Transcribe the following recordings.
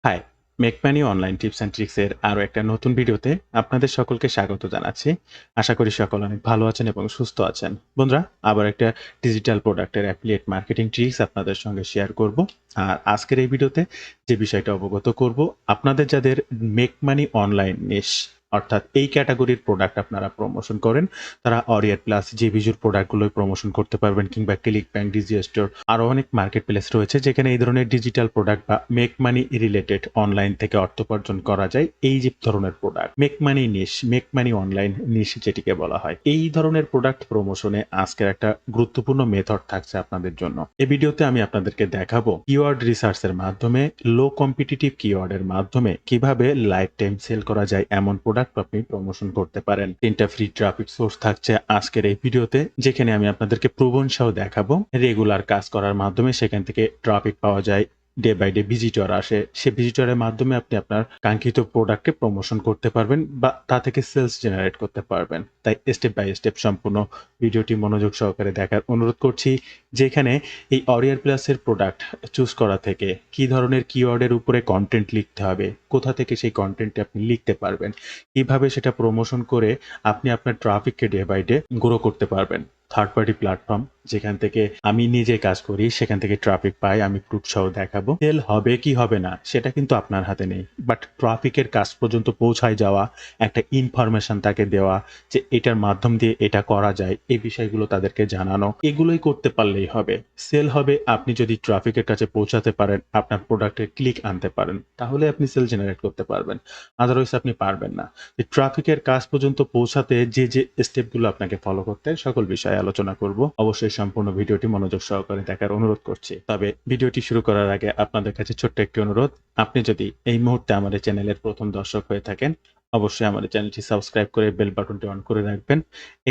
High, make money online tips and tricks এর আরো একটা নতুন ভিডিওতে আপনাদের সকলকে স্বাগত জানাচ্ছি। আশা করি সকল অনেক ভালো আছেন এবং সুস্থ আছেন। বন্ধুরা, আবার একটা ডিজিটাল প্রোডাক্টের অ্যাফিলিয়েট মার্কেটিং ট্রিক্স আপনাদের সঙ্গে শেয়ার করব। আর আজকের এই ভিডিওতে যে বিষয়টা অবগত করব, আপনাদের যাদের মেক মানি অনলাইন নিশ অর্থাৎ এই ক্যাটাগরির প্রোডাক্ট আপনারা প্রমোশন করেন, তারা অরিয়ার প্লাস জেভিজুর প্রোডাক্টগুলোই প্রমোশন করতে পারবেন কিংবা ক্লিক ব্যাংক, ডিজিস্টোর আরো অনেক মার্কেট প্লেস রয়েছে যেখানে এই ধরনের ডিজিটাল প্রোডাক্ট বা মেক মানি রিলেটেড অনলাইন থেকে অর্থ উপার্জন করা যায়। এই যে ধরনের প্রোডাক্ট মেক মানি নিশ, মেক মানি অনলাইন নিশ যেটিকে বলা হয়, এই ধরনের প্রোডাক্ট প্রমোশনে আজকের একটা গুরুত্বপূর্ণ মেথড থাকছে আপনাদের জন্য। এই ভিডিওতে আমি আপনাদেরকে দেখাবো কিওয়ার্ড রিসার্চের মাধ্যমে লো কম্পিটিটিভ কিওয়ার্ডের মাধ্যমে কিভাবে লাইফ টাইম সেল করা যায় এমন প্রোডাক্ট আপনি প্রমোশন করতে পারেন। 3টা ফ্রি ট্রাফিক সোর্স থাকছে আজকের এই ভিডিওতে, যেখানে আমি আপনাদেরকে প্রুভন সহ দেখাবো রেগুলার কাজ করার মাধ্যমে সেখান থেকে ট্রাফিক পাওয়া যায়। ডে বাই ডে ভিজিটর আসে, সে ভিজিটরের মাধ্যমে আপনি আপনার কাঙ্ক্ষিত প্রোডাক্টকে প্রমোশন করতে পারবেন বা তা থেকে সেলস জেনারেট করতে পারবেন। তাই স্টেপ বাই স্টেপ সম্পূর্ণ ভিডিওটি মনোযোগ সহকারে দেখার অনুরোধ করছি, যেখানে এই অরিয়ার প্লাসের প্রোডাক্ট চুজ করা থেকে কি ধরনের কিওয়ার্ডের উপরে কন্টেন্ট লিখতে হবে, কোথা থেকে সেই কন্টেন্টটি আপনি লিখতে পারবেন, কিভাবে সেটা প্রমোশন করে আপনি আপনার ট্রাফিককে ডে বাই ডে গ্রো করতে পারবেন। থার্ড পার্টি প্ল্যাটফর্ম যেখান থেকে আমি নিজে কাজ করি, সেখান থেকে ট্রাফিক পাই, আমি প্রুফ সহ দেখাবো। সেল হবে কি হবে না সেটা কিন্তু আপনার হাতে নেই, বাট ট্রাফিকের কাজ পর্যন্ত পৌঁছায় যাওয়া, একটা ইনফরমেশন তাকে দেওয়া যে এটার মাধ্যম দিয়ে এটা করা যায়, এই বিষয়গুলো তাদেরকে জানানো, এগুলোই করতে পারলেই হবে। সেল হবে আপনি যদি ট্রাফিকের কাছে পৌঁছাতে পারেন, আপনার প্রোডাক্টের ক্লিক আনতে পারেন, তাহলে আপনি সেল জেনারেট করতে পারবেন। আদারওয়াইজ আপনি পারবেন না। ট্রাফিকের কাজ পর্যন্ত পৌঁছাতে যে স্টেপগুলো আপনাকে ফলো করতে হয়, সকল বিষয়ে আলোচনা করব। অবশ্যই সম্পূর্ণ ভিডিওটি মনোযোগ সহকারে দেখার অনুরোধ করছি। তবে ভিডিওটি শুরু করার আগে আপনাদের কাছে ছোট্ট একটি অনুরোধ, আপনি যদি এই মুহূর্তে আমাদের চ্যানেলের প্রথম দর্শক হয়ে থাকেন, অবশ্যই আমাদের চ্যানেলটি সাবস্ক্রাইব করে বেল বাটনটি অন করে রাখবেন।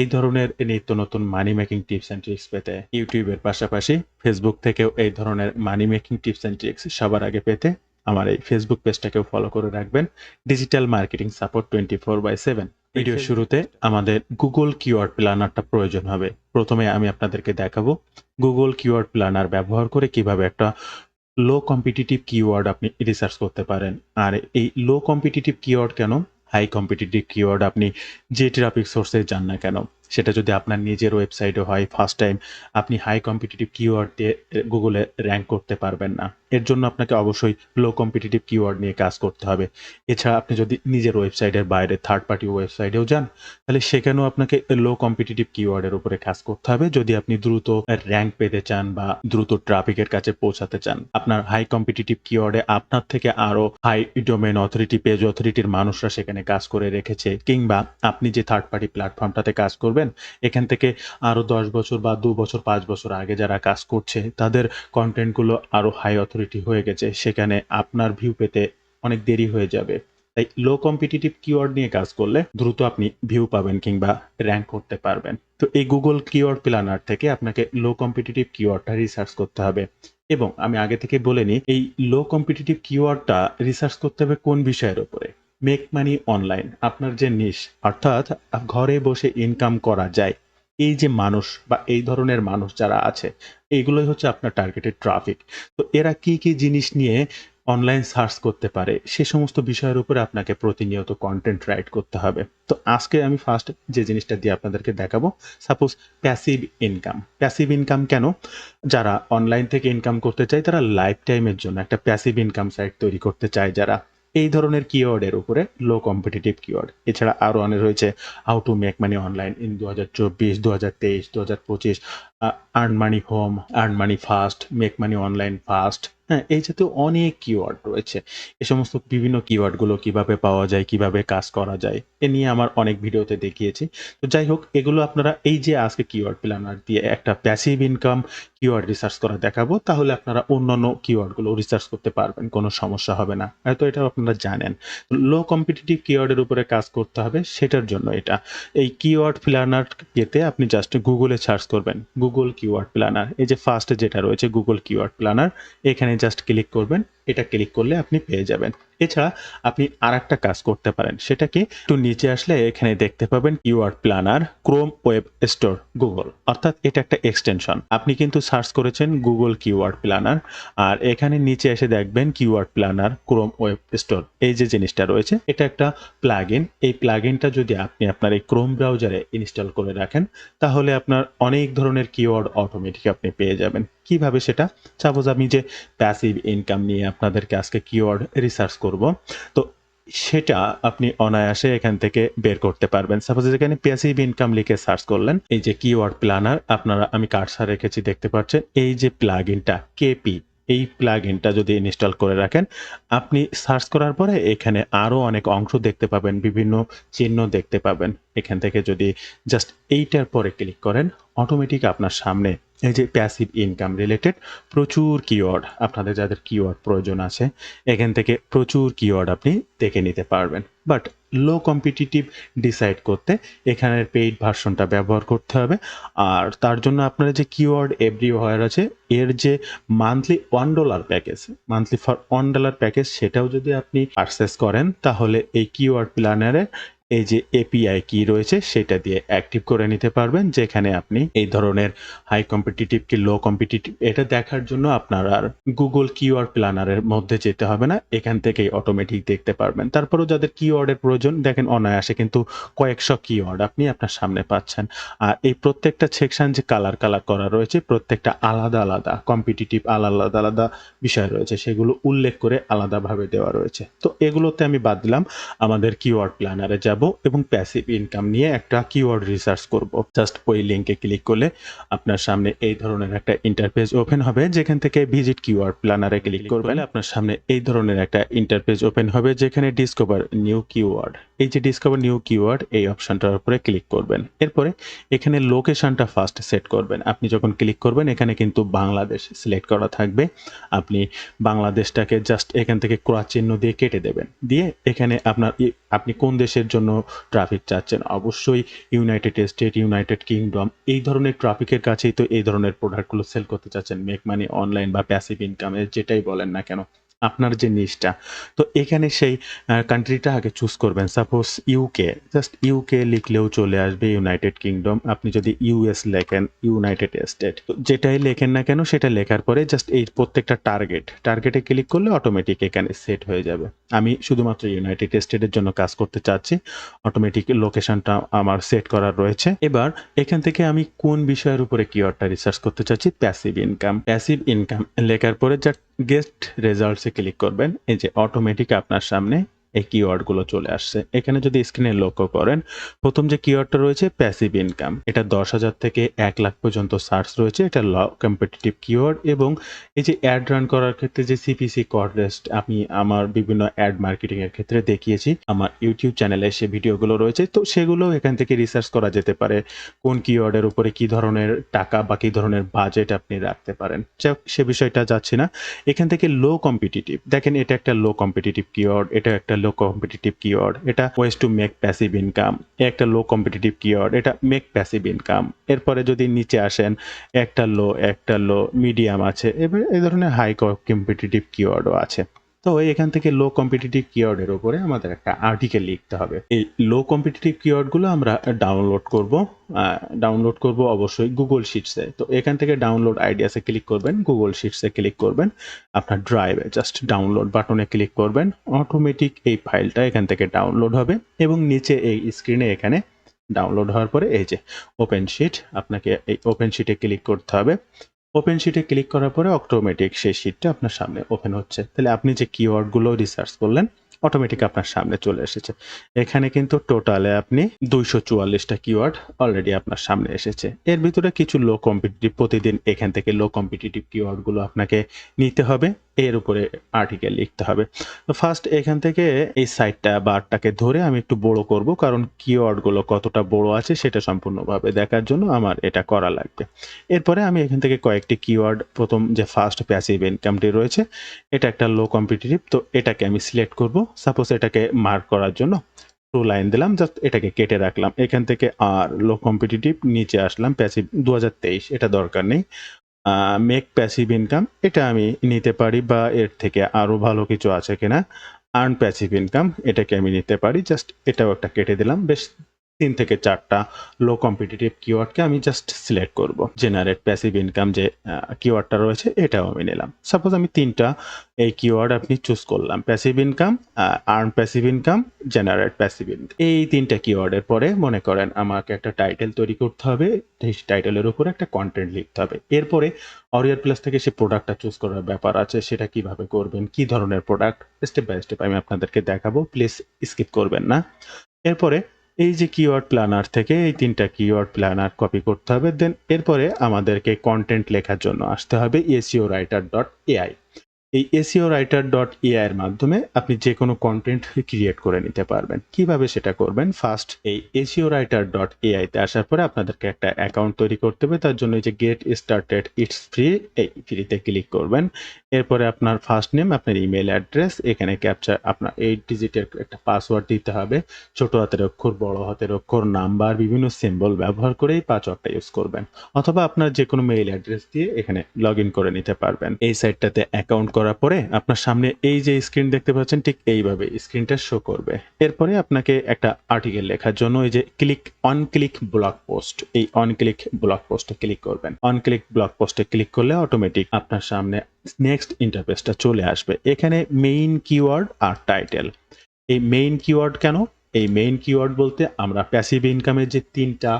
এই ধরনের নিত্য নতুন মানি মেকিং টিপস অ্যান্ড ট্রিক্স পেতে ইউটিউবের পাশাপাশি ফেসবুক থেকেও এই ধরনের মানি মেকিং টিপস অ্যান্ড ট্রিক্স সবার আগে পেতে আমার এই ফেসবুক পেজটাকেও ফলো করে রাখবেন। Digital marketing support 24/7। ভিডিওর শুরুতে আমাদের গুগল কিওয়ার্ড প্ল্যানারটা প্রয়োজন হবে। প্রথমে আমি আপনাদেরকে দেখাবো গুগল কিওয়ার্ড প্ল্যানার ব্যবহার করে কিভাবে একটা লো কম্পিটিটিভ কিওয়ার্ড আপনি রিসার্চ করতে পারেন। আর এই লো কম্পিটিটিভ কিওয়ার্ড কেন, হাই কম্পিটিটিভ কিওয়ার্ড আপনি যে ট্রাফিক সোর্সে যান না কেন, সেটা যদি আপনার নিজের ওয়েবসাইটও হয়, ফার্স্ট টাইম আপনি হাই কম্পিটিটিভ কিওয়ার্ড দিয়ে গুগলে র্যাঙ্ক করতে পারবেন না। এর জন্য আপনাকে অবশ্যই লো কম্পিটিটিভ কিওয়ার্ড নিয়ে কাজ করতে হবে। এছাড়া আপনি যদি নিজের ওয়েবসাইটের বাইরে থার্ড পার্টি ওয়েবসাইটেও যান, তাহলে সেখানেও আপনাকে লো কম্পিটিটিভ কিওয়ার্ডের উপরে কাজ করতে হবে যদি আপনি দ্রুত র্যাঙ্ক পেতে চান বা দ্রুত ট্রাফিকের কাছে পৌঁছাতে চান। আপনার হাই কম্পিটিটিভ কিওয়ার্ডে আপনার থেকে আরো হাই ডোমেইন অথরিটি, পেজ অথরিটির মানুষরা সেখানে কাজ করে রেখেছে, কিংবা আপনি যে থার্ড পার্টি প্ল্যাটফর্মটাতে কাজ করবেন, এখান থেকে আরো 10 বছর বা 2 বছর 5 বছর আগে যারা কাজ করছে তাদের কন্টেন্টগুলো আরো হাই অথরিটি হয়ে গেছে, সেখানে আপনার ভিউ পেতে অনেক দেরি হয়ে যাবে। তাই লো কম্পিটিটিভ কিওয়ার্ড নিয়ে কাজ করলে দ্রুত আপনি ভিউ পাবেন কিংবা র্যাঙ্ক করতে পারবেন। তো এই গুগল কিওয়ার্ড প্ল্যানার থেকে আপনাকে লো কম্পিটিটিভ কিওয়ার্ডটা রিসার্চ করতে হবে। এবং আমি আগে থেকে বলে নিই, এই লো কম্পিটিটিভ কিওয়ার্ডটা রিসার্চ করতে হবে কোন বিষয়ের উপরে? মেক মানি অনলাইন, আপনার যে নিশ, অর্থাৎ ঘরে বসে ইনকাম করা যায়, এই যে মানুষ বা এই ধরনের মানুষ যারা আছে, এইগুলোই হচ্ছে আপনার টার্গেটেড ট্রাফিক। তো এরা কি কি জিনিস নিয়ে অনলাইন সার্চ করতে পারে, সে সমস্ত বিষয়ের উপরে আপনাকে প্রতিনিয়ত কন্টেন্ট রাইট করতে হবে। তো আজকে আমি ফার্স্ট যে জিনিসটা দিয়ে আপনাদেরকে দেখাবো, suppose passive income. Passive income কেন? যারা অনলাইন থেকে ইনকাম করতে চায় তারা লাইফ টাইমের জন্য একটা প্যাসিভ ইনকাম সাইট তৈরি করতে চায়, যারা এই ধরনের কিওয়ার্ডের উপরে লো কম্পিটিটিভ কিওয়ার্ড। এছাড়া আরো অনেক রয়েছে, how to make money online in 2024, 2023, 2025, earn money home, earn money fast, make money online fast. হ্যাঁ, এই জাতীয় অনেক কিওয়ার্ড রয়েছে। এ সমস্ত বিভিন্ন কিওয়ার্ডগুলো কিভাবে পাওয়া যায়, কিভাবে কাজ করা যায়, এ নিয়ে আমার অনেক ভিডিওতে দেখিয়েছি। তো যাই হোক, এগুলো আপনারা এই যে আজকে কিওয়ার্ড প্ল্যানার দিয়ে একটা প্যাসিভ ইনকাম কিওয়ার্ড রিসার্চ করা দেখাবো, তাহলে আপনারা অন্যান্য কিওয়ার্ডগুলো রিসার্চ করতে পারবেন, কোনো সমস্যা হবে না। হয়তো এটাও আপনারা জানেন। লো কম্পিটিটিভ কিওয়ার্ডের উপরে কাজ করতে হবে, সেটার জন্য এটা। এই কিওয়ার্ড প্ল্যানার পেতে আপনি জাস্ট গুগলে সার্চ করবেন গুগল কিওয়ার্ড প্ল্যানার। এই যে ফার্স্টে যেটা রয়েছে গুগল কিওয়ার্ড প্ল্যানার, এখানে জাস্ট ক্লিক করবেন। এটা ক্লিক করলে আপনি পেয়ে যাবেন। এছাড়া আপনি আরেকটা কাজ করতে পারেন। সেটা কি? একটু নিচে আসলে এখানে দেখতে পাবেন keyword planner, chrome web store, Google. অর্থাৎ এটা একটা এক্সটেনশন। আপনি কিন্তু সার্চ করেছেন গুগল কিওয়ার্ড প্ল্যানার, আর এখানে নিচে এসে দেখবেন keyword planner, chrome web store. এই যে জিনিসটা রয়েছে এটা একটা প্লাগইন। এই প্লাগইনটা যদি আপনি আপনার এই ক্রোম ব্রাউজারে ইনস্টল করে রাখেন, তাহলে আপনার অনেক ধরনের কিওয়ার্ড অটোমেটিক আপনি পেয়ে যাবেন। কিভাবে সেটা? সাপোজ আমি যে প্যাসিভ ইনকাম নিয়ে আপনাদেরকে আজকে কিওয়ার্ড রিসার্চ করব। তো সেটা আপনি অনায়াসে এখান থেকে বের করতে পারবেন। সাপোজ এখানে প্যাসিভ ইনকাম লিখে সার্চ করলেন। এই যে কিওয়ার্ড প্ল্যানার আপনারা আমি কার্সর রেখেছি দেখতে পাচ্ছেন। এই যে প্লাগইনটা কেপি, এই প্লাগইনটা যদি ইনস্টল করে রাখেন, আপনি সার্চ করার পরে এখানে আরো অনেক অংশ দেখতে পাবেন, বিভিন্ন চিহ্ন দেখতে পাবেন। এখান থেকে যদি জাস্ট এইটার পরে ক্লিক করেন, অটোমেটিক আপনার সামনে এই যে প্যাসিভ ইনকাম রিলেটেড প্রচুর কিওয়ার্ড, আপনাদের যাদের কিওয়ার্ড প্রয়োজন আছে, এখান থেকে প্রচুর কিওয়ার্ড আপনি দেখে নিতে পারবেন। বাট লো কম্পিটিটিভ ডিসাইড করতে এখানের পেইড ভার্সনটা ব্যবহার করতে হবে। আর তার জন্য আপনারা যে কিওয়ার্ড এভরিওয়্যার আছে, এর যে monthly $1 package, monthly for $1 package, সেটাও যদি আপনি পারচেস করেন, তাহলে এই কিওয়ার্ড প্ল্যানারে এই যে এপিআই কি রয়েছে সেটা দিয়ে অ্যাক্টিভ করে নিতে পারবেন, যেখানে আপনি এই ধরনের হাই কম্পিটিটিভ কি লো কম্পিটিটিভ এটা দেখার জন্য আপনার আর গুগল কিওয়ার্ড প্ল্যানারের মধ্যে যেতে হবে না, এখান থেকেই অটোমেটিক দেখতে পারবেন। তারপরেও যাদের কিওয়ার্ডের প্রয়োজন, দেখেন অনায়াসে কিন্তু কয়েকশো কিওয়ার্ড আপনি আপনার সামনে পাচ্ছেন। আর এই প্রত্যেকটা সেকশন যে কালার করা রয়েছে, প্রত্যেকটা আলাদা আলাদা কম্পিটিটিভ আলাদা আলাদা বিষয় রয়েছে, সেগুলো উল্লেখ করে আলাদাভাবে দেওয়া রয়েছে। তো এগুলোতে আমি বাদ দিলাম, আমাদের কিওয়ার্ড প্ল্যানারে যাব এবং প্যাসিভ ইনকাম নিয়ে একটা কিওয়ার্ড রিসার্চ করব। জাস্ট ওই লিঙ্কে ক্লিক করলে আপনার সামনে এই ধরনের একটা ইন্টারফেস ওপেন হবে, যেখান থেকে ভিজিট কিওয়ার্ড প্ল্যানারে ক্লিক করবেন। আপনার সামনে এই ধরনের একটা ইন্টারফেস ওপেন হবে, যেখানে ডিসকভার নিউ কিওয়ার্ড, এই যে ডিসকভার নিউ কিওয়ার্ড এই অপশনটার উপরে ক্লিক করবেন। এরপরে এখানে লোকেশনটা ফার্স্ট সেট করবেন। আপনি যখন ক্লিক করবেন এখানে কিন্তু বাংলাদেশ সিলেক্ট করা থাকবে। আপনি বাংলাদেশটাকে জাস্ট এখান থেকে ক্রস চিহ্ন দিয়ে কেটে দেবেন। দিয়ে এখানে আপনি কোন দেশের জন্য ট্রাফিক চাচ্ছেন, অবশ্যই ইউনাইটেড স্টেট, ইউনাইটেড কিংডম, এই ধরনের ট্রাফিকের কাছেই তো এই ধরনের প্রোডাক্টগুলো সেল করতে চাচ্ছেন। মেক মানি অনলাইন বা প্যাসিভ ইনকামের যেটাই বলেন না কেন, আপনার যে নিশটা, তো এখানে সেই কান্ট্রিটা আগে চুজ করবেন। সাপোজ ইউকে, জাস্ট ইউকে লিখলেও চলে আসবে, ইউনাইটেড কিংডম। আপনি যদি ইউএস লেখেন, ইউনাইটেড স্টেট, যেটাই লেখেন না কেন সেটা লেখার পরে জাস্ট এই প্রত্যেকটা টার্গেটে ক্লিক করলে অটোমেটিক এখানে সেট হয়ে যাবে। আমি শুধুমাত্র ইউনাইটেড স্টেটের জন্য কাজ করতে চাচ্ছি, অটোমেটিক লোকেশনটা আমার সেট করার রয়েছে। এবার এখান থেকে আমি কোন বিষয়ের উপরে কিওয়ার্ডটা রিসার্চ করতে চাচ্ছি, প্যাসিভ ইনকাম লেখার পরে জাস্ট গেট রেজাল্টসে ক্লিক করবেন। এই যে অটোমেটিক আপনার সামনে এই কিওয়ার্ডগুলো চলে আসছে। এখানে যদি স্ক্রিনে লক্ষ্য করেন, প্রথম যে কিওয়ার্ডটা রয়েছে প্যাসিভ ইনকাম, এটা 10,000 থেকে 1 লাখ পর্যন্ত সার্চ রয়েছে। এটা লো কম্পিটিটিভ কিওয়ার্ড। এবং এই যে অ্যাড রান করার ক্ষেত্রে যে সিপিসি কস্ট, আমি আমার বিভিন্ন অ্যাড মার্কেটিং এর ক্ষেত্রে দেখিয়েছি, আমার ইউটিউব চ্যানেলে সে ভিডিওগুলো রয়েছে, তো সেগুলো এখান থেকে রিসার্চ করা যেতে পারে, কোন কিওয়ার্ডের উপরে কি ধরনের টাকা বা কি ধরনের বাজেট আপনি রাখতে পারেন। সে বিষয়টা যাচ্ছি না। এখান থেকে লো কম্পিটিটিভ, দেখেন এটা একটা লো কম্পিটিটিভ কিওয়ার্ড, এটা একটা লো কম্পিটিটিভ কিওয়ার্ড, এটা ways to make passive income, একটা লো কম্পিটিটিভ কিওয়ার্ড, এটা মেক প্যাসিভ ইনকাম। এরপরে যদি নিচে আসেন, একটা লো মিডিয়াম আছে, এবার এই ধরনের হাই কম্পিটিটিভ কিওয়ার্ডও আছে। তো এখান থেকে লো কম্পিটিটিভ কিওয়ার্ডের উপরে আমাদের একটা আর্টিকেল লিখতে হবে। এই লো কম্পিটিটিভ কিওয়ার্ডগুলো আমরা ডাউনলোড করব অবশ্যই গুগল শিটসে। তো এখান থেকে ডাউনলোড আইডিয়াসে ক্লিক করবেন, গুগল শিটসে ক্লিক করবেন, আপনার ড্রাইভে জাস্ট ডাউনলোড বাটনে ক্লিক করবেন, অটোমেটিক এই ফাইলটা এখান থেকে ডাউনলোড হবে। এবং নিচে এই স্ক্রিনে এখানে ডাউনলোড হওয়ার পরে এই যে ওপেন শিট, আপনাকে এই ওপেন শিটে ক্লিক করতে হবে। ওপেন শিটে ক্লিক করার পরে অটোমেটিক সেই শিটটা আপনার সামনে ওপেন হচ্ছে। তাহলে আপনি যে কিওয়ার্ডগুলো রিসার্চ করলেন অটোমেটিক আপনার সামনে চলে এসেছে। এখানে কিন্তু টোটালে আপনি 244টা কিওয়ার্ড অলরেডি আপনার সামনে এসেছে। এর ভিতরে কিছু লো কম্পিটিটিভ, প্রতিদিন এখান থেকে লো কম্পিটিটিভ কিওয়ার্ডগুলো আপনাকে নিতে হবে, এর উপরে আর্টিকেল লিখতে হবে। তো ফার্স্ট এখান থেকে এই সাইটটা বারটাকে ধরে আমি একটু বড় করব, কারণ কিওয়ার্ডগুলো কতটা বড় আছে সেটা সম্পূর্ণভাবে দেখার জন্য আমার এটা করা লাগবে। এরপরে আমি এখান থেকে কয়েকটি কিওয়ার্ড, প্রথম যে ফার্স্ট প্যাসিভ ইনকামটি রয়েছে, এটা একটা লো কম্পিটিটিভ, তো এটাকে আমি সিলেক্ট করব। সাপোজ এটাকে মার্ক করার জন্য 2 লাইন দিলাম, জাস্ট এটাকে কেটে রাখলাম। এখান থেকে আর লো কম্পিটিটিভ নিচে আসলাম, প্যাসিভ 2023, এটা দরকার নেই। মেক প্যাসিভ ইনকাম এটা আমি নিতে পারি, বা এর থেকে আরো ভালো কিছু আছে কিনা আর্ন প্যাসিভ ইনকাম এটাকে আমি নিতে পারি, জাস্ট এটাও একটা কেটে দিলাম। বেশ 3 থেকে 4টা লো কম্পিটিটিভ কিওয়ার্ডকে আমি জাস্ট সিলেক্ট করব। জেনারেট প্যাসিভ ইনকাম যে কিওয়ার্ডটা রয়েছে এটাও আমি নিলাম। সাপোজ আমি 3টা এই কিওয়ার্ড আপনি চুজ করলাম, passive income, earn passive income, generate passive income. এই 3টা কিওয়ার্ডের পরে মনে করেন আমাকে একটা টাইটেল তৈরি করতে হবে, সেই টাইটেলের উপরে একটা কন্টেন্ট লিখতে হবে। এরপরে অরিয়ার প্লাস থেকে সে প্রোডাক্টটা চুজ করার ব্যাপার আছে, সেটা কিভাবে করবেন, কি ধরনের প্রোডাক্ট, স্টেপ বাই স্টেপ আমি আপনাদেরকে দেখাবো, প্লিজ স্কিপ করবেন না। এরপরে এই যে কিওয়ার্ড প্ল্যানার থেকে এই 3টা কিওয়ার্ড প্ল্যানার কপি করতে হবে। দেন এরপরে আমাদেরকে কন্টেন্ট লেখার জন্য আসতে হবে SEOwriter.ai। এই SEOwriter.ai এর মাধ্যমে আপনি যে কোনো কন্টেন্ট ক্রিয়েট করে নিতে পারবেন। কিভাবে সেটা করবেন? ফার্স্ট এই SEOwriter.ai তে আসার পরে আপনাদেরকে একটা অ্যাকাউন্ট তৈরি করতে হবে। তার জন্য এই যে গেট স্টার্টেড ইটস ফ্রি, এই ফ্রিতে ক্লিক করবেন। এরপরে আপনার ফার্স্ট নেম, আপনার ইমেল অ্যাড্রেস, এখানে ক্যাপচার আপনার 8 ডিজিটের একটা পাসওয়ার্ড দিতে হবে। ছোট হাতের অক্ষর, বড় হাতের অক্ষর, নাম্বার, বিভিন্ন সিম্বল ব্যবহার করে এই পাসওয়ার্ডটা ইউজ করবেন। অথবা আপনার যে কোনো মেইল অ্যাড্রেস দিয়ে এখানে লগইন করে নিতে পারবেন। এই সাইটটাতে অ্যাকাউন্ট করার পরে আপনার সামনে এই যে স্ক্রিন দেখতে পাচ্ছেন, ঠিক এইভাবে স্ক্রিনটা শো করবে। এরপরে আপনাকে একটা আর্টিকেল লেখার জন্য এই যে অন ক্লিক ব্লগ পোস্ট, এই অন ক্লিক ব্লগ পোস্টে ক্লিক করবেন। অন ক্লিক ব্লগ পোস্টে ক্লিক করলে অটোমেটিক আপনার সামনে নেক্সট ইন্টারফেসটা চলে আসবে। এখানে মেইন কিওয়ার্ড আর টাইটেল। এই মেইন কিওয়ার্ড কেন? এই মেইন কিওয়ার্ড বলতে আমরা প্যাসিভ ইনকামের যে 3টা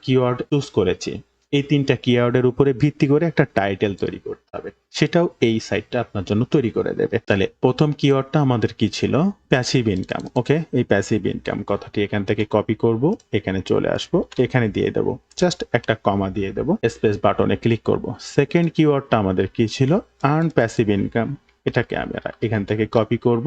কিওয়ার্ড চুজ করেছি, এই 3টা কিওয়ার্ডের উপরে ভিত্তি করে একটা টাইটেল তৈরি করতে হবে। সেটাও এই সাইটটা আপনার জন্য তৈরি করে দেবে। তাহলে প্রথম কিওয়ার্ডটা আমাদের কি ছিল? Passive income. ওকে, এই প্যাসিভ ইনকাম কথাটি এখান থেকে কপি করব, এখানে চলে আসব, এখানে দিয়ে দেব, জাস্ট একটা কমা দিয়ে দেব, স্পেস বাটনে ক্লিক করব। সেকেন্ড কিওয়ার্ডটা আমাদের কি ছিল? Earn passive income. এটাকে আমরা এখান থেকে কপি করব,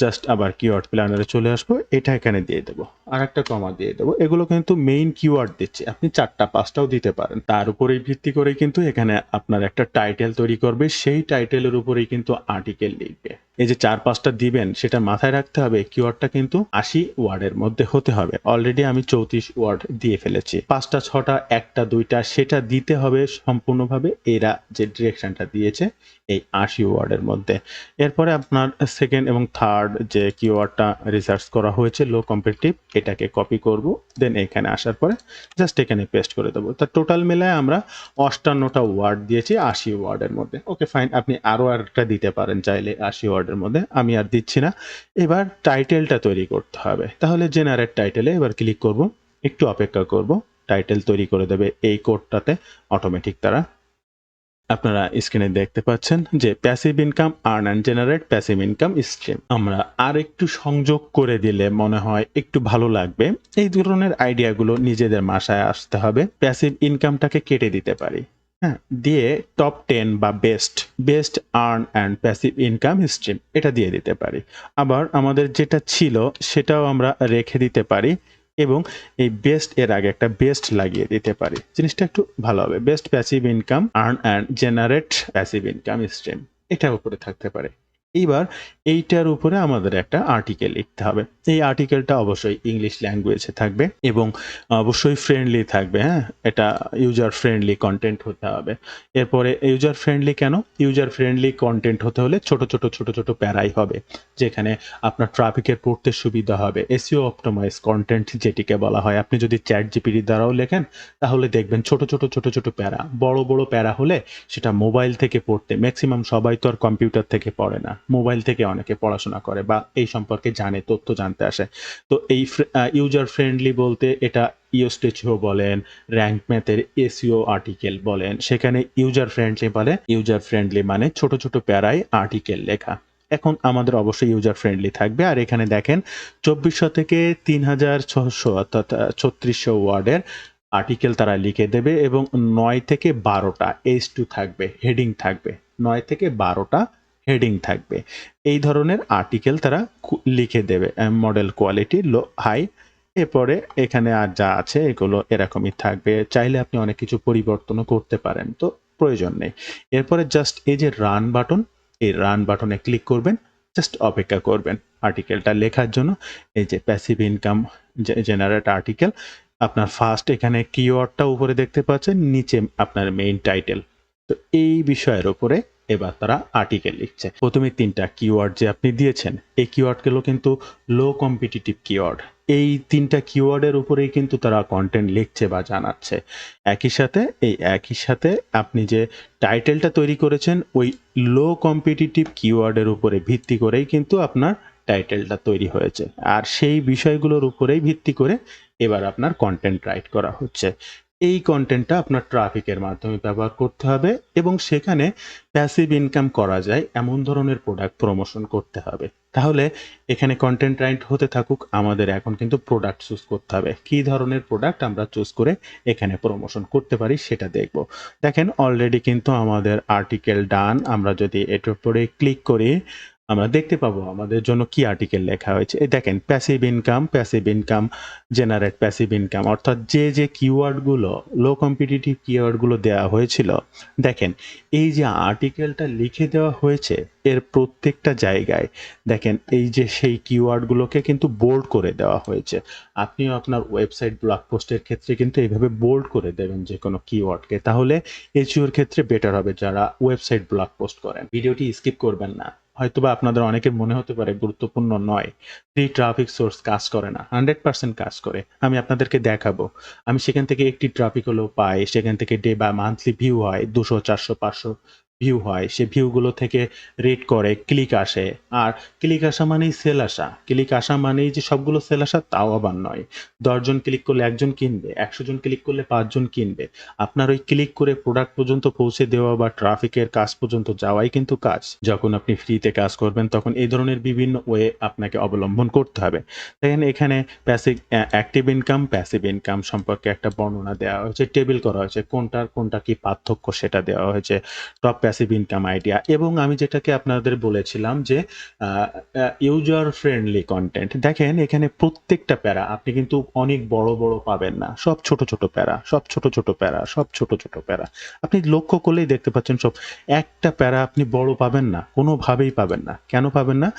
জাস্ট আবার কিওয়ার্ড প্ল্যানারে চলে আসবো, এটা এখানে দিয়ে দেবো, আর একটা কমা দিয়ে দেবো। এগুলো কিন্তু মেইন কিওয়ার্ড দিচ্ছি, আপনি 4টা 5টাও দিতে পারেন। তার উপরেই ভিত্তি করে কিন্তু এখানে আপনার একটা টাইটেল তৈরি করবে, সেই টাইটেলের উপরেই কিন্তু আর্টিকেল লিখবে। এই যে 4-5টা দিবেন সেটা মাথায় রাখতে হবে, কিওয়ার্ডটা কিন্তু 80 ওয়ার্ডের মধ্যে হতে হবে। অলরেডি আমি 34 ওয়ার্ড দিয়ে ফেলেছি। 5টা 6টা 1টা 2টা সেটা দিতে হবে সম্পূর্ণভাবে এরা যে ডিরেকশনটা দিয়েছে এই 80 ওয়ার্ডের মধ্যে। এরপরে আপনার সেকেন্ড এবং থার্ড যে কিওয়ার্ডটা রিসার্চ করা হয়েছে লো কম্পিটিটিভ, এটাকে কপি করব, দেন এখানে আসার পরে জাস্ট এখানে পেস্ট করে দেবো। তা টোটাল মিলায় আমরা 58টা ওয়ার্ড দিয়েছি 80 ওয়ার্ডের মধ্যে। ওকে ফাইন, আপনি আরও একটা দিতে পারেন চাইলে 80 ওয়ার্ডের মধ্যে, আমি আর দিচ্ছি না। এবার টাইটেলটা তৈরি করতে হবে। তাহলে জেনারেট টাইটেলে এবার ক্লিক করব, একটু অপেক্ষা করব, টাইটেল তৈরি করে দেবে এই কোডটাতে অটোমেটিক তারা। আপনারা স্ক্রিনে দেখতে পাচ্ছেন যে passive income, earn and generate passive income stream. আমরা আর একটু সংযোগ করে দিলে মনে হয় একটু ভালো লাগবে। এই ধরনের আইডিয়াগুলো নিজেদের মাথায় আসতে হবে। প্যাসিভ ইনকামটাকে কেটে দিতে পারি, হ্যাঁ, দিয়ে টপ 10 বা best earn and passive income stream এটা দিয়ে দিতে পারি। আবার আমাদের যেটা ছিল সেটাও আমরা রেখে দিতে পারি এবং এই বেস্ট এর আগে একটা বেস্ট লাগিয়ে দিতে পারি, জিনিসটা একটু ভালো হবে। Best passive income, earn and generate passive income stream, এটার উপরে থাকতে পারে। এইবার এইটার উপরে আমাদের একটা আর্টিকেল লিখতে হবে। এই আর্টিকেলটা অবশ্যই ইংলিশ ল্যাঙ্গুয়েজে থাকবে এবং অবশ্যই ফ্রেন্ডলি থাকবে। হ্যাঁ, এটা ইউজার ফ্রেন্ডলি কন্টেন্ট হতে হবে। এরপরে ইউজার ফ্রেন্ডলি কেন? ইউজার ফ্রেন্ডলি কন্টেন্ট হতে হলে ছোট প্যারাই হবে, যেখানে আপনার ট্রাফিকের পড়তে সুবিধা হবে। এসইও অপটিমাইজ কন্টেন্ট যেটিকে বলা হয়। আপনি যদি চ্যাট জিপিটি দ্বারাও লেখেন তাহলে দেখবেন ছোট প্যারা। বড় প্যারা হলে সেটা মোবাইল থেকে পড়তে, ম্যাক্সিমাম সবাই তো আর কম্পিউটার থেকে পড়ে না, মোবাইল থেকে অনেকে পড়াশোনা করে বা এই সম্পর্কে জানে, তথ্য জানতে আসে। তো এই ইউজার ফ্রেন্ডলি বলতে এটা ইওস্টেচিও বলেন, র্যাঙ্ক ম্যাথের এসইও আর্টিকেল বলেন, সেখানে ইউজার ফ্রেন্ডলি বলে। ইউজার ফ্রেন্ডলি মানে ছোট প্যারায় আর্টিকেল লেখা। এখন আমাদের অবশ্যই ইউজার ফ্রেন্ডলি থাকবে। আর এখানে দেখেন 2400 থেকে 3600 অর্থাৎ 3600 ওয়ার্ডের আর্টিকেল তারা লিখে দেবে এবং 9 থেকে 12টা H2 থাকবে, হেডিং থাকবে। 9 থেকে 12টা হেডিং থাকবে। এই ধরনের আর্টিকেল তারা লিখে দেবে। Model quality low high. এরপরে এখানে আর যা আছে এগুলো এরকমই থাকবে। চাইলে আপনি অনেক কিছু পরিবর্তনও করতে পারেন, তো প্রয়োজন নেই। এরপরে জাস্ট এই যে রান বাটন, এই রান বাটনে ক্লিক করবেন, জাস্ট অপেক্ষা করবেন আর্টিকেলটা লেখার জন্য। এই যে প্যাসিভ ইনকাম জেনারেট আর্টিকেল, আপনার ফার্স্ট এখানে কিওয়ার্ডটা উপরে দেখতে পাচ্ছেন, নিচে আপনার মেইন টাইটেল। তো এই বিষয়ের উপরে এবার তারা আর্টিকেল লিখছে। প্রথমে ৩টা কিওয়ার্ড যে আপনি দিয়েছেন, এই কিওয়ার্ডগুলো কিন্তু লো কম্পিটিটিভ কিওয়ার্ড। এই ৩টা কিওয়ার্ডের উপরেই কিন্তু তারা কনটেন্ট লিখছে বা জানাচ্ছে। একই সাথে আপনি যে টাইটেলটা তৈরি করেছেন, ওই লো কম্পিটিটিভ কিওয়ার্ডের উপরে ভিত্তি করেই কিন্তু আপনার টাইটেলটা তৈরি হয়েছে। আর সেই বিষয়গুলোর উপরেই ভিত্তি করে এবার আপনার কনটেন্ট রাইট করা হচ্ছে। এই কনটেন্টটা আপনার ট্রাফিকের মাধ্যমে ব্যবহার করতে হবে এবং সেখানে প্যাসিভ ইনকাম করা যায় এমন ধরনের প্রোডাক্ট প্রমোশন করতে হবে। তাহলে এখানে কনটেন্ট রাইট হতে থাকুক, আমাদের এখন কিন্তু প্রোডাক্ট চুজ করতে হবে। কী ধরনের প্রোডাক্ট আমরা চুজ করে এখানে প্রমোশন করতে পারি সেটা দেখব। দেখেন অলরেডি কিন্তু আমাদের আর্টিকেল ডান। আমরা যদি এটার উপরে ক্লিক করি, আমরা দেখতে পাবো আমাদের জন্য কি আর্টিকেল লেখা হয়েছে। এই দেখেন passive income, generate passive income, অর্থাৎ যে কিওয়ার্ডগুলো লো কম্পিটিটিভ কিওয়ার্ডগুলো দেওয়া হয়েছিল, দেখেন এই যে আর্টিকেলটা লিখে দেওয়া হয়েছে এর প্রত্যেকটা জায়গায় দেখেন এই যে সেই কিওয়ার্ডগুলোকে কিন্তু বোল্ড করে দেওয়া হয়েছে। আপনিও আপনার ওয়েবসাইট ব্লগ পোস্টের ক্ষেত্রে কিন্তু এইভাবে বোল্ড করে দেবেন যে কোনো কিওয়ার্ডকে, তাহলে এসইওর ক্ষেত্রে বেটার হবে যারা ওয়েবসাইট ব্লগ পোস্ট করেন। ভিডিওটি স্কিপ করবেন না। হয়তোবা আপনাদের অনেকের মনে হতে পারে গুরুত্বপূর্ণ নয়, ফ্রি ট্রাফিক সোর্স কাজ করে না। 100% কাজ করে। আমি আপনাদেরকে দেখাবো। আমি সেখান থেকে একটি ট্রাফিক হলেও পাই, সেখান থেকে ডে বা মান্থলি ভিউ হয় 200, 400, 500 ভিউ হয়। সে ভিউগুলো থেকে রেট করে ক্লিক আসে। আর ক্লিক আসা মানেই সেল আসা। ক্লিক আসা মানেই যে সবগুলো সেল আসা তাও আবার নয়। 10 জন ক্লিক করলে 1 জন কিনবে, 100 জন ক্লিক করলে 5 জন কিনবে। আপনার ওই ক্লিক করে প্রোডাক্ট পর্যন্ত পৌঁছে দেওয়া বা ট্রাফিকের কাজ পর্যন্ত যাওয়াই কিন্তু কাজ। যখন আপনি ফ্রিতে কাজ করবেন তখন এই ধরনের বিভিন্ন ওয়ে আপনাকে অবলম্বন করতে হবে। দেখেন এখানে প্যাসিভ ইনকাম সম্পর্কে একটা বর্ণনা দেওয়া হয়েছে, টেবিল করা হয়েছে, কোনটা কি পার্থক্য সেটা দেওয়া হয়েছে, টপ প্যাসিভ ইনকাম আইডিয়া, এবং আমি যেটাকে আপনাদের বলেছিলাম যে ইউজার ফ্রেন্ডলি কন্টেন্ট। দেখেন এখানে প্রত্যেকটা প্যারা আপনি কিন্তু অনেক বড় পাবেন না, সব ছোট প্যারা। আপনি লক্ষ্য করলেই দেখতে পাচ্ছেন সব একটা প্যারা আপনি বড় পাবেন না, কোনোভাবেই পাবেন না। কেন পাবেন না?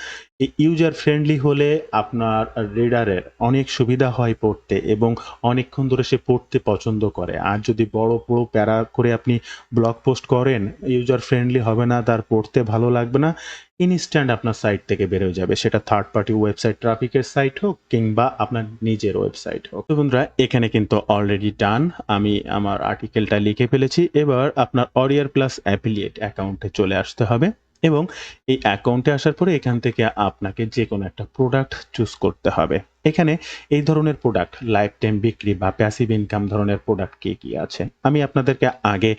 এই ইউজার ফ্রেন্ডলি হলে আপনার রিডারের অনেক সুবিধা হয় পড়তে এবং অনেকক্ষণ ধরে সে পড়তে পছন্দ করে। আর যদি বড় প্যারা করে আপনি ব্লগ পোস্ট করেন, ইউজার ফ্রেন্ডলি হবে না, তার পড়তে ভালো লাগবে না, ইনস্ট্যান্ট আপনার সাইট থেকে বের হয়ে যাবে। সেটা থার্ড পার্টি ওয়েবসাইট ট্রাফিকের সাইট হোক কিংবা আপনার নিজের ওয়েবসাইট হোক। তো বন্ধুরা এখানে কিন্তু অলরেডি ডান। আমি আমার আর্টিকেলটা লিখে ফেলেছি। এবার আপনার অরিয়ার প্লাস অ্যাফিলিয়েট অ্যাকাউন্টে চলে আসতে হবে এবং এই অ্যাকাউন্টে আসার পরে এখান থেকে আপনাকে যে কোনো একটা প্রোডাক্ট চুজ করতে হবে। এখানে এই ধরনের প্রোডাক্ট লাইফ টাইম বিক্রি বা প্যাসিভ ইনকাম ধরনের প্রোডাক্ট কি আছে আমি আপনাদেরকে আগে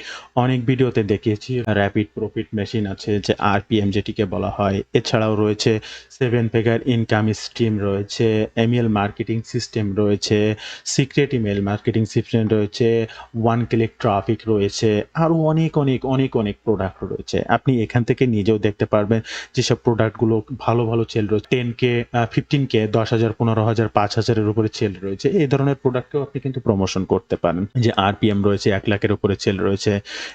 অনেক ভিডিওতে দেখিয়েছি। র্যাপিড প্রফিট মেশিন আছে, যে আরপিএম যেটিকে বলা হয়। এছাড়াও রয়েছে 7 ফিগার ইনকাম স্ট্রিম রয়েছে, ইমেল মার্কেটিং সিস্টেম রয়েছে, সিক্রেট ইমেল মার্কেটিং সিস্টেম রয়েছে, ওয়ান ক্লিক ট্রাফিক রয়েছে, আরও অনেক প্রোডাক্ট রয়েছে। আপনি এখান থেকে নিজেও দেখতে পারবেন যেসব প্রোডাক্টগুলো ভালো সেল রয়েছে। 10K, 15K, 10,000, 15,000, 5,000-এর উপরে সেল রয়েছে। এই ধরনের প্রোডাক্টকেও আপনি কিন্তু প্রমোশন করতে পারেন। যে আরপিএম রয়েছে 1 লাখের উপরে সেল রয়েছে।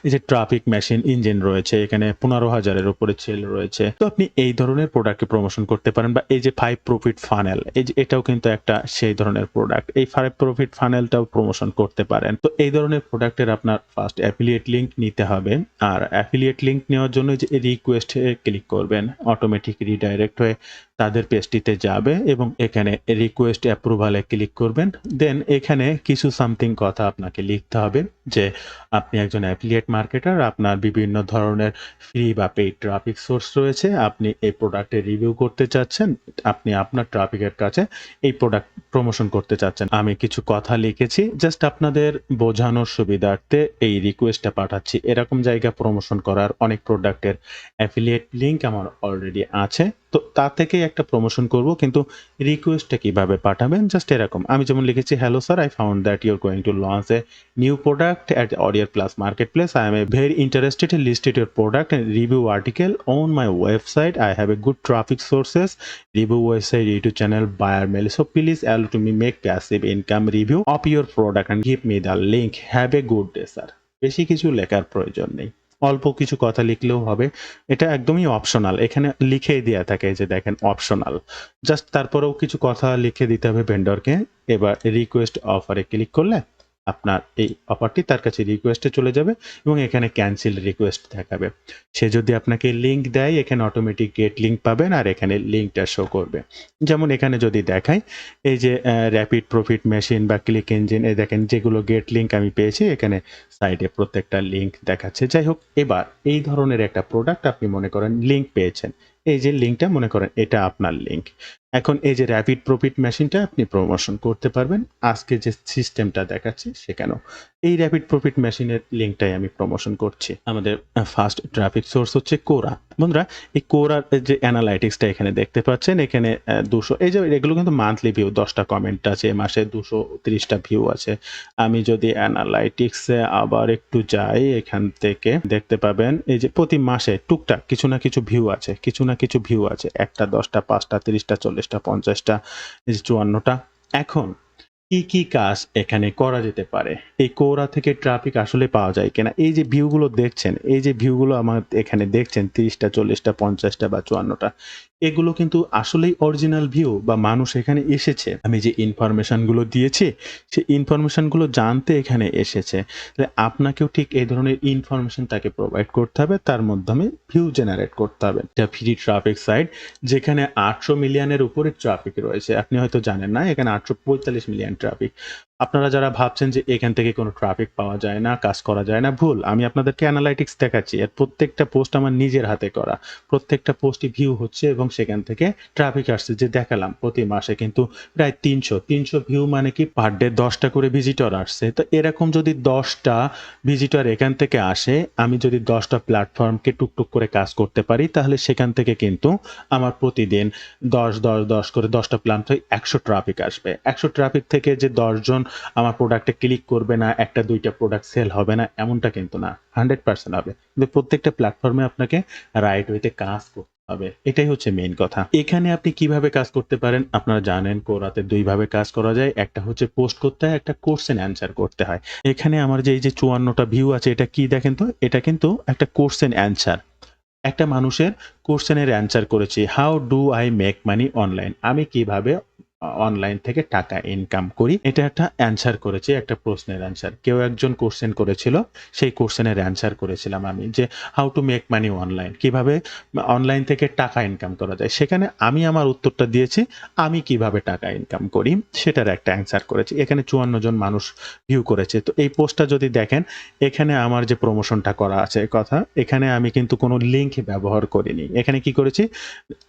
এই যে ট্রাফিক মেশিন ইঞ্জিন রয়েছে, এখানে 15,000-এর উপরে সেল রয়েছে। তো আপনি এই ধরনের প্রোডাক্টকে প্রমোশন করতে পারেন। বা এই যে 5 প্রফিট ফানেল, এই যে এটাও কিন্তু একটা সেই ধরনের প্রোডাক্ট। এই 5 প্রফিট ফানেলটাও প্রমোশন করতে পারেন। তো এই ধরনের প্রোডাক্টের আপনার ফার্স্ট অ্যাফিলিয়েট লিংক নিতে হবে। আর অ্যাফিলিয়েট লিংক নেওয়ার জন্য যে রিকোয়েস্টে ক্লিক করবেন, অটোমেটিক রিডাইরেক্ট হয়ে তাদের পেজটিতে যাবে এবং এখানে রিকোয়েস্ট অ্যাপ্রুভালে ক্লিক করবেন। দেন এখানে কিছু সামথিং কথা আপনাকে লিখতে হবে যে আপনি একজন অ্যাফিলিয়েট মার্কেটার, আপনার বিভিন্ন ধরনের ফ্রি বা পেইড ট্রাফিক সোর্স রয়েছে, আপনি এই প্রোডাক্টের রিভিউ করতে চাচ্ছেন, আপনি আপনার ট্রাফিকের কাছে এই প্রোডাক্ট প্রমোশন করতে চাচ্ছেন। আমি কিছু কথা লিখেছি, জাস্ট আপনাদের বোঝানোর সুবিধার্থে এই রিকোয়েস্টটা পাঠাচ্ছি। এরকম জায়গা প্রমোশন করার অনেক প্রোডাক্টের অ্যাফিলিয়েট লিংক আমার অলরেডি আছে, তো তা থেকেই একটা প্রমোশন করব। কিন্তু রিকোয়েস্টটা কিভাবে পাঠাবেন জাস্ট এরকম। আমি যেমন লিখেছি, hello sir, I found that you are going to launch a new product at Audier Plus Marketplace. I am very interested in listed your product and review article on my website. I have a good traffic sources, review website, YouTube channel, buyer mail. So please allow to me make passive income review of your product and give me the link. Have a good day, sir. বেশি কিছু লেখার প্রয়োজন নেই, অল্প কিছু কথা লিখলেও হবে। এটা একদমই অপশনাল, এখানে লিখেই দেওয়া থাকে যে দেখেন অপশনাল। জাস্ট তারপরেও কিছু কথা লিখে দিতে হবে ভেন্ডরকে। এবার রিকোয়েস্ট অফারে ক্লিক করলে আপনার এই অফারটি তার কাছে রিকোয়েস্টে চলে যাবে এবং এখানে ক্যানসেল রিকোয়েস্ট দেখাবে। সে যদি আপনাকে লিঙ্ক দেয় এখানে অটোমেটিক গেট লিঙ্ক পাবেন আর এখানে লিঙ্কটা শো করবে। যেমন এখানে যদি দেখাই এই যে র‍্যাপিড প্রফিট মেশিন বা ক্লিক ইঞ্জিন এই দেখেন যেগুলো গেট লিঙ্ক আমি পেয়েছি এখানে সাইডে প্রত্যেকটা লিঙ্ক দেখাচ্ছে। যাই হোক এবার এই ধরনের একটা প্রোডাক্ট আপনি মনে করেন লিঙ্ক পেয়েছেন। এই যে লিঙ্কটা মনে করেন এটা আপনার লিঙ্ক। এখন এই যে র‍্যাপিড প্রফিট মেশিনটা আপনি প্রমোশন করতে পারবেন। আজকে যে সিস্টেমটা দেখাচ্ছি সেখানেও। এই র‍্যাপিড প্রফিট মেশিনের লিঙ্কটাই আমি প্রমোশন করছি। আমাদের ফার্স্ট ট্রাফিক সোর্স হচ্ছে কোরা। বন্ধুরা এই কোরার যে অ্যানালাইটিক্সটা এখানে দেখতে পাচ্ছেন এখানে ২০০ এই যে এগুলো কিন্তু মান্থলি ভিউ ১০ টা কমেন্ট আছে, মাসে ২৩০ টা ভিউ আছে। আমি যদি অ্যানালাইটিক্সে আবার একটু যাই এখান থেকে দেখতে পাবেন এই যে প্রতি মাসে টুকটাক কিছু না কিছু ভিউ আছে, কিছু না কিছু ভিউ আছে। ১ টা, ১০ টা, ৫ টা, ৩০ টা, ৪০ টা, ৫০ টা, এই যে ৫৪ টা। এখন কি কাজ এখানে করা যেতে পারে? এই কোরা থেকে ট্রাফিক আসলে পাওয়া যায় কিনা? এই যে ভিউগুলো দেখছেন, এই যে ভিউগুলো আমার এখানে দেখছেন ৩০ টা, ৪০ টা, ৫০ টা বা ৫৪ টা। এগুলো কিন্তু আসলেই অরিজিনাল ভিউ বা মানুষ এখানে এসেছে। আমি যে ইনফরমেশন গুলো দিয়েছি, সেই ইনফরমেশন গুলো জানতে এখানে এসেছে। তাহলে আপনাকেও ঠিক এই ধরনের ইনফরমেশন তাকে প্রোভাইড করতে হবে। তার মাধ্যমে ভিউ জেনারেট করতে হবে। এটা ফ্রি ট্রাফিক সাইট যেখানে ৮০০ মিলিয়নের উপরে ট্রাফিক রয়েছে। আপনি হয়তো জানেন না এখানে ৮৪৫ মিলিয়ন ট্রাফিক। আপনারা যারা ভাবছেন যে এখান থেকে কোনো ট্রাফিক পাওয়া যায় না, কাজ করা যায় না, ভুল। আমি আপনাদেরকে অ্যানালাইটিক্স দেখাচ্ছি। এর প্রত্যেকটা পোস্ট আমার নিজের হাতে করা। প্রত্যেকটা পোস্টই ভিউ হচ্ছে এবং সেখান থেকে ট্রাফিক আসছে যে দেখালাম প্রতি মাসে কিন্তু প্রায় ৩০০ ভিউ মানে কি পার ডে ১০ টা করে ভিজিটর আসছে। তো এরকম যদি ১০ টা ভিজিটর এখান থেকে আসে, আমি যদি ১০ টা প্ল্যাটফর্মকে টুকটুক করে কাজ করতে পারি তাহলে সেখান থেকে কিন্তু আমার প্রতিদিন ১০ করে ১০ টা প্ল্যান থেকে ১০০ ট্রাফিক আসবে। ১০০ ট্রাফিক থেকে যে ১০ জন আমার প্রোডাক্টে ক্লিক করবে না, ১ টা ২ টা প্রোডাক্ট সেল হবে না এমনটা কিন্তু না। 100% হবে। কিন্তু প্রত্যেকটা প্ল্যাটফর্মে আপনাকে রাইট ওয়েতে কাজ করতে হবে। এটাই হচ্ছে মেইন কথা। এখানে আপনি কিভাবে কাজ করতে পারেন? আপনারা জানেন কোরাতে ২ ভাবে কাজ করা যায়। একটা হচ্ছে পোস্ট করতে হয়, একটা কোয়েশ্চেন অ্যান্সার করতে হয়। এখানে আমার যে এই যে ৫৪ টা ভিউ আছে এটা কি দেখেন তো? এটা কিন্তু একটা কোয়েশ্চেন অ্যান্সার। একটা মানুষের কোয়েশ্চেনের অ্যান্সার করেছি, how do I make money online? আমি কিভাবে অনলাইন থেকে টাকা ইনকাম করি? এটা একটা অ্যান্সার করেছি, একটা প্রশ্নের অ্যান্সার। কেউ একজন কোয়েশ্চেন করেছিল, সেই কোয়েশ্চেনের অ্যান্সার করেছিলাম আমি যে, how to make money online? কিভাবে অনলাইন থেকে টাকা ইনকাম করা যায়? সেখানে আমি আমার উত্তরটা দিয়েছি, আমি কিভাবে টাকা ইনকাম করি? সেটার একটা অ্যান্সার করেছি। এখানে ৫৪ জন মানুষ ভিউ করেছে। তো এই পোস্টটা যদি দেখেন, এখানে আমার যে প্রমোশনটা করা আছে কথা, এখানে আমি কিন্তু কোনো লিঙ্ক ব্যবহার করিনি। এখানে কি করেছি?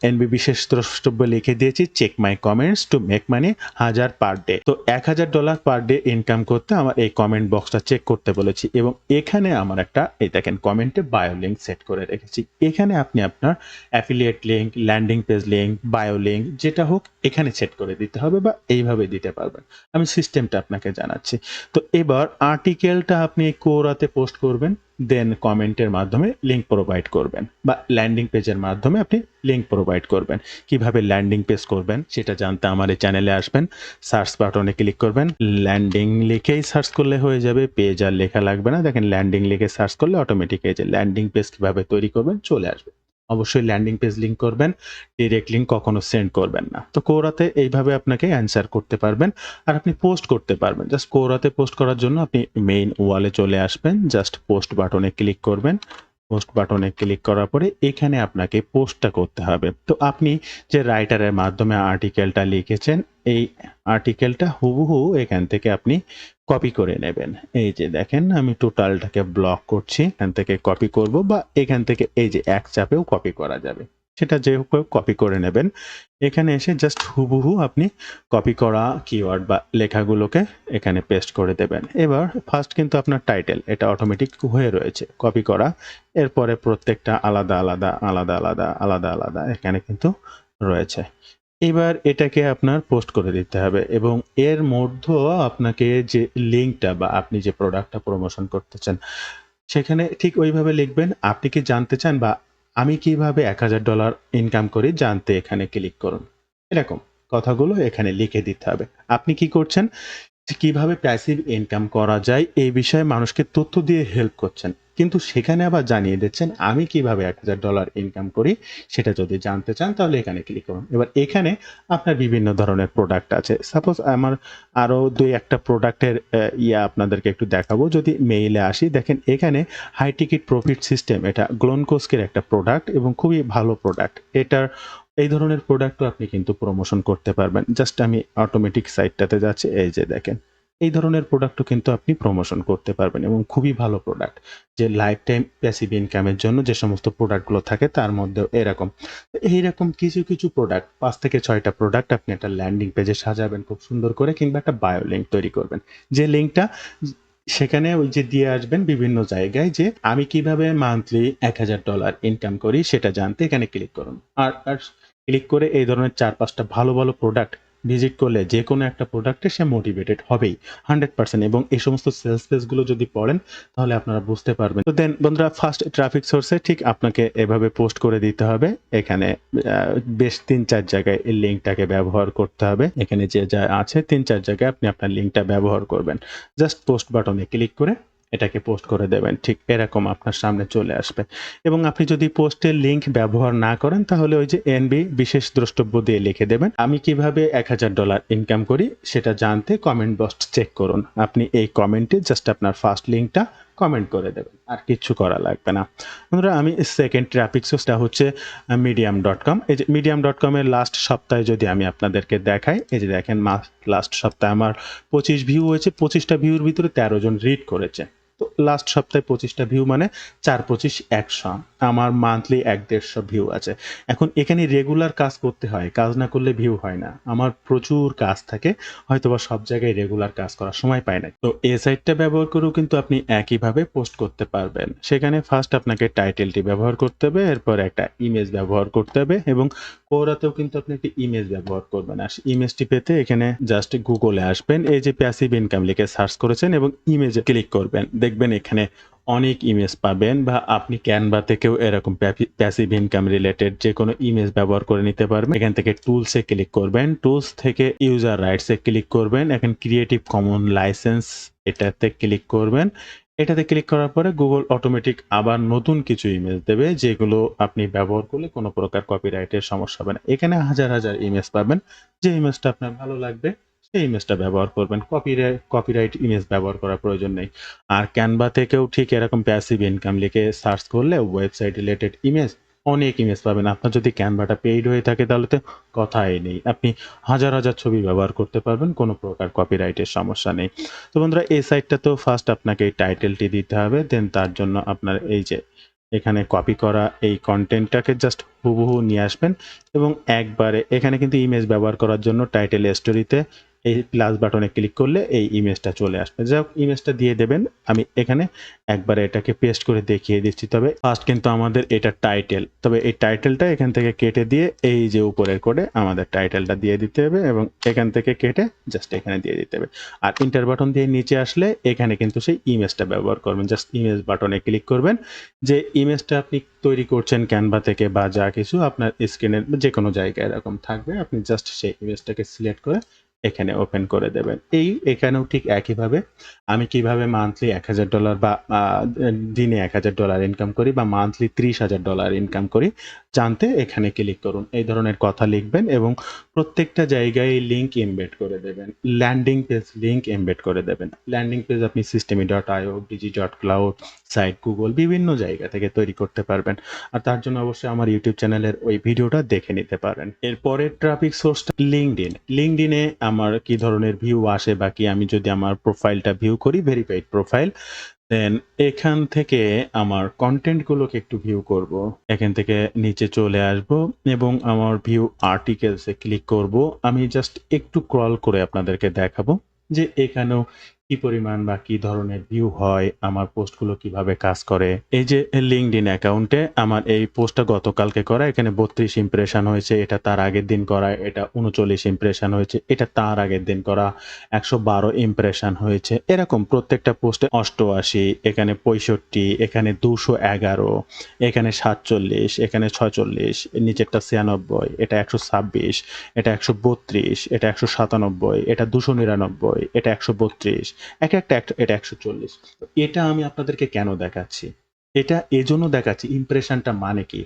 এনবি বিশেষ দ্রষ্টব্য লিখে দিয়েছি, check my comments to make money ১০০০ per day. তো $১,০০০ পার ডে ইনকাম করতে আমার এই কমেন্ট বক্সটা চেক করতে বলেছি এবং এখানে আমার একটা এই দেখেন কমেন্টে বায়ো লিঙ্ক সেট করে রেখেছি। এখানে আপনি আপনার affiliate link, landing page link, bio link যেটা হোক এখানে সেট করে দিতে হবে বা এইভাবে দিতে পারবেন। আমি সিস্টেমটা আপনাকে জানাচ্ছি। তো এবার আর্টিকেলটা আপনি কোরাতে পোস্ট করবেন, দেন কমেন্টের মাধ্যমে লিঙ্ক প্রোভাইড করবেন বা ল্যান্ডিং পেজের মাধ্যমে আপনি লিঙ্ক প্রোভাইড করবেন। কিভাবে ল্যান্ডিং পেজ করবেন সেটা জানতে আমার এই চ্যানেলে আসবেন, সার্চ বাটনে ক্লিক করবেন, ল্যান্ডিং লিখেই সার্চ করলে হয়ে যাবে, পেজ আর লেখা লাগবে না। দেখেন ল্যান্ডিং লিখে সার্চ করলে অটোমেটিক এই যে ল্যান্ডিং পেজ কিভাবে তৈরি করবেন চলে আসবে। অবশ্যই ল্যান্ডিং পেজ লিঙ্ক করবেন, ডিরেক্ট লিঙ্ক কখনো সেন্ড করবেন না। তো কোরাতে এইভাবে আপনাকে অ্যান্সার করতে পারবেন আর আপনি পোস্ট করতে পারবেন। জাস্ট কোরাতে পোস্ট করার জন্য আপনি মেইন ওয়ালে চলে আসবেন, জাস্ট পোস্ট বাটনে ক্লিক করবেন। পোস্ট বাটনে ক্লিক করার পরে এখানে আপনাকে পোস্টটা করতে হবে। তো আপনি যে রাইটারের মাধ্যমে আর্টিকেলটা লিখেছেন, এই আর্টিকেলটা হুবহু এখান থেকে আপনি কপি করে নেবেন। এই যে দেখেন আমি টোটালটাকে ব্লক করছি। এখান থেকে কপি করব বা এখান থেকে এই যে এক চাপেও কপি করা যাবে। সেটা যে হোক কপি করে নেবেন। এখানে এসে জাস্ট হুবহু আপনি কপি করা কিওয়ার্ড বা লেখাগুলোকে এখানে পেস্ট করে দেবেন। এবার ফার্স্ট কিন্তু আপনার টাইটেল এটা অটোমেটিক হয়ে রয়েছে কপি করা। এরপরে প্রত্যেকটা আলাদা এখানে কিন্তু রয়েছে। এবার এটাকে আপনার পোস্ট করে দিতে হবে এবং এর মধ্যেও আপনাকে যে লিঙ্কটা বা আপনি যে প্রোডাক্টটা প্রমোশন করতেছেন সেখানে ঠিক ওইভাবে লিখবেন, আপনি কি জানতে চান বা আমি কিভাবে $১,০০০ ইনকাম করি জানতে এখানে ক্লিক করুন। এরকম কথাগুলো এখানে লিখে দিতে হবে। আপনি কি করছেন? যে কিভাবে প্যাসিভ ইনকাম করা যায় এই বিষয়ে মানুষকে তথ্য দিয়ে হেল্প করছেন। কিন্তু সেখানে আবার জানিয়ে দিচ্ছেন আমি কিভাবে $1000 ইনকাম করি সেটা যদি জানতে চান তাহলে এখানে ক্লিক করুন। এবার এখানে আপনার বিভিন্ন ধরনের প্রোডাক্ট আছে। সাপোজ আমার আরো ২-১ টা প্রোডাক্টের আপনাদেরকে একটু দেখাবো। যদি মেইলে আসি দেখেন এখানে হাই টিকেট প্রফিট সিস্টেম, এটা গ্লোনকোস্কের একটা প্রোডাক্ট এবং খুবই ভালো প্রোডাক্ট। এটার এই ধরনের প্রোডাক্টও আপনি কিন্তু প্রমোশন করতে পারবেন। জাস্ট আমি অটোমেটিক সাইটটাতে যাচ্ছি, এই যে দেখেন। এই ধরনের প্রোডাক্টও কিন্তু আপনি প্রমোশন করতে পারবেন এবং খুবই ভালো প্রোডাক্ট। যে লাইফ টাইম প্যাসিভ ইনকামের জন্য যে সমস্ত প্রোডাক্টগুলো থাকে তার মধ্যেও এরকম। এইরকম কিছু প্রোডাক্ট ৫ থেকে ৬ টা প্রোডাক্ট আপনি একটা ল্যান্ডিং পেজে সাজাবেন খুব সুন্দর করে, কিংবা একটা বায়ো লিঙ্ক তৈরি করবেন। যে লিঙ্কটা সেখানে ওই যে দিয়ে আসবেন বিভিন্ন জায়গায় যে আমি কিভাবে মান্থলি $1000 ইনকাম করি সেটা জানতে এখানে ক্লিক করুন। আর ক্লিক করে এই ধরনের ৪-৫ টা ভালো প্রোডাক্ট ভিজিট করলে যেকোনো একটা প্রোডাক্টে সে মোটিভেটেড হবেই 100%। এবং এই সমস্ত সেলস পেজগুলো যদি পড়েন তাহলে আপনারা বুঝতে পারবেন। তো দেন বন্ধুরা, ফার্স্ট ট্রাফিক সোর্সে ঠিক আপনাকে এভাবে পোস্ট করে দিতে হবে। এখানে বেশ ৩-৪ জায়গায় এই লিঙ্কটাকে ব্যবহার করতে হবে। এখানে যে যা আছে ৩-৪ জায়গায় আপনি আপনার লিঙ্কটা ব্যবহার করবেন। জাস্ট পোস্ট বাটনে ক্লিক করে এটাকে পোস্ট করে দেবেন। ঠিক এরকম আপনার সামনে চলে আসবে। এবং আপনি যদি পোস্টের লিঙ্ক ব্যবহার না করেন তাহলে ওই যে এনবি বিশেষ দ্রষ্টব্য দিয়ে লিখে দেবেন আমি কিভাবে $1000 ইনকাম করি সেটা জানতে কমেন্ট বক্স চেক করুন। আপনি এই কমেন্টে জাস্ট আপনার ফার্স্ট লিঙ্কটা কমেন্ট করে দেবেন, আর কিচ্ছু করা লাগবে না। বন্ধুরা, আমি সেকেন্ড ট্রাফিক সোর্সটা হচ্ছে medium.com। এই যে medium.com এর লাস্ট সপ্তাহে যদি আমি আপনাদেরকে দেখাই, এই যে দেখেন লাস্ট সপ্তাহে আমার 25 ভিউ হয়েছে। 25 টা ভিউর ভিতরে 13 জন রিড করেছে। তো লাস্ট সপ্তাহে 25 টা ভিউ মানে 4-25 100। আমার মান্থলি 1-150 ভিউ আছে। এখন এখানে রেগুলার কাজ করতে হয়, কাজ না করলে ভিউ হয় না। আমার প্রচুর কাজ থাকে, হয়তোবা সব জায়গায় রেগুলার কাজ করার সময় পাই না। তো এই সাইটটা ব্যবহার করেও কিন্তু আপনি একইভাবে পোস্ট করতে পারবেন। সেখানে ফার্স্ট আপনাকে টাইটেলটি ব্যবহার করতে হবে, এরপর একটা ইমেজ ব্যবহার করতে হবে এবং কোরাতেও কিন্তু আপনি একটি ইমেজ ব্যবহার করবেন। আর ইমেজটি পেতে এখানে জাস্ট গুগলে আসবেন, এই যে প্যাসিভ ইনকাম লিখে সার্চ করেছেন এবং ইমেজে ক্লিক করবেন। দেখবেন এখানে অনেক ইমেজ পাবেন, বা আপনি ক্যানভা থেকেও এরকম প্যাসিভ ইনকাম রিলেটেড যে কোনো ইমেজ ব্যবহার করে নিতে পারবেন। এখান থেকে টুলসে ক্লিক করবেন, টুলস থেকে ইউজার রাইটসে ক্লিক করবেন, এখন ক্রিয়েটিভ কমন লাইসেন্স এটাতে ক্লিক করবেন। এটাতে ক্লিক করার পরে গুগল অটোমেটিক আবার নতুন কিছু ইমেজ দেবে যেগুলো আপনি ব্যবহার করলে কোনো প্রকার কপিরাইটের সমস্যা হবে না। এখানে হাজার ইমেজ পাবেন, যে ইমেজটা আপনার ভালো লাগবে সেই ইমেজটা ব্যবহার করবেন। কপিরাইট ইমেজ ব্যবহার করার প্রয়োজন নেই। আর ক্যানভা থেকেও ঠিক এরকম প্যাসিভ ইনকাম লিখে সার্চ করলে ওয়েবসাইট রিলেটেড ইমেজ অনেক ইমেজ পাবেন। আপনার যদি ক্যানভাটা পেইড হয়ে থাকে তাহলে তো কথাই নেই, আপনি হাজার ছবি ব্যবহার করতে পারবেন, কোনো প্রকার কপিরাইটের সমস্যা নেই। তো বন্ধুরা, এই সাইটটা তো ফার্স্ট আপনাকে এই টাইটেলটি দিতে হবে, দেন তার জন্য আপনার এই যে এখানে কপি করা এই কন্টেন্টটাকে জাস্ট হুবহু নিয়ে আসবেন এবং একবারে এখানে কিন্তু ইমেজ ব্যবহার করার জন্য টাইটেল স্টোরিতে এই প্লাস বাটনে ক্লিক করলে এই ইমেজটা চলে আসবে। যাই হোক, ইমেজটা দিয়ে দেবেন। আমি এখানে একবারে এটাকে পেস্ট করে দেখিয়ে দিচ্ছি। তবে ফার্স্ট কিন্তু আমাদের এটা টাইটেল, তবে এই টাইটেলটা এখান থেকে কেটে দিয়ে এই যে উপরের কোডে আমাদের টাইটেলটা দিয়ে দিতে হবে এবং এখান থেকে কেটে জাস্ট এখানে দিয়ে দিতে হবে। আর ইন্টার বাটন দিয়ে নিচে আসলে এখানে কিন্তু সেই ইমেজটা ব্যবহার করবেন। জাস্ট ইমেজ বাটনে ক্লিক করবেন। যে ইমেজটা আপনি তৈরি করছেন ক্যানভা থেকে বা যা কিছু আপনার স্ক্রিনের যে কোনো জায়গায় এরকম থাকবে, আপনি জাস্ট সেই ইমেজটাকে সিলেক্ট করে এখানে ওপেন করে দেবেন। এখানেও ঠিক একইভাবে আমি কিভাবে মান্থলি $1000 বা দিনে $1000 ইনকাম করি বা মান্থলি $30,000 ইনকাম করি জানতে এখানে ক্লিক করুন। এই ধরনের কথা লিখবেন এবং প্রত্যেকটা জায়গায় লিঙ্ক এমবেড করে দেবেন। ল্যান্ডিং পেজ লিঙ্ক এমবেড করে দেবেন। ল্যান্ডিং পেজ আপনি systemy.io, digi.cloud, সাইট, গুগল বিভিন্ন জায়গা থেকে তৈরি করতে পারবেন। আর তার জন্য অবশ্যই আমার ইউটিউব চ্যানেলের ওই ভিডিওটা দেখে নিতে পারেন। এরপরের ট্রাফিক সোর্সটা লিঙ্কডইন। লিঙ্কডইনে আমার কি ধরনের ভিউ আসে বা কি, আমি যদি আমার প্রোফাইলটা ভিউ করি, ভেরিফাইড প্রোফাইল, দেন এখান থেকে আমার কন্টেন্টগুলোকে একটু ভিউ করব। এখান থেকে নিচে চলে আসব এবং আমার ভিউ আর্টিকেলসে ক্লিক করব। আমি জাস্ট একটু ক্রল করে আপনাদেরকে দেখাবো যে এখানেও কি পরিমাণ বা কি ধরনের ভিউ হয়, আমার পোস্টগুলো কিভাবে কাজ করে। এই যে লিঙ্কডইন অ্যাকাউন্টে আমার এই পোস্টটা গতকালকে করা, এখানে 32 ইমপ্রেশন হয়েছে, এটা তার আগের দিন করা, এটা 39 ইমপ্রেশন হয়েছে, এটা তার আগের দিন করা, 112 ইমপ্রেশন হয়েছে। এরকম প্রত্যেকটা পোস্টে 88, এখানে 65, এখানে 211, এখানে 47, এখানে 46, নিচেরটা 96, এটা 126, এটা 132, এটা 197, এটা 299, এটা 132, এটা 140। এটা আমি আপনাদেরকে কেন দেখাচ্ছি? এটা এজন্য দেখাচ্ছি ইমপ্রেশনটা মানে কি?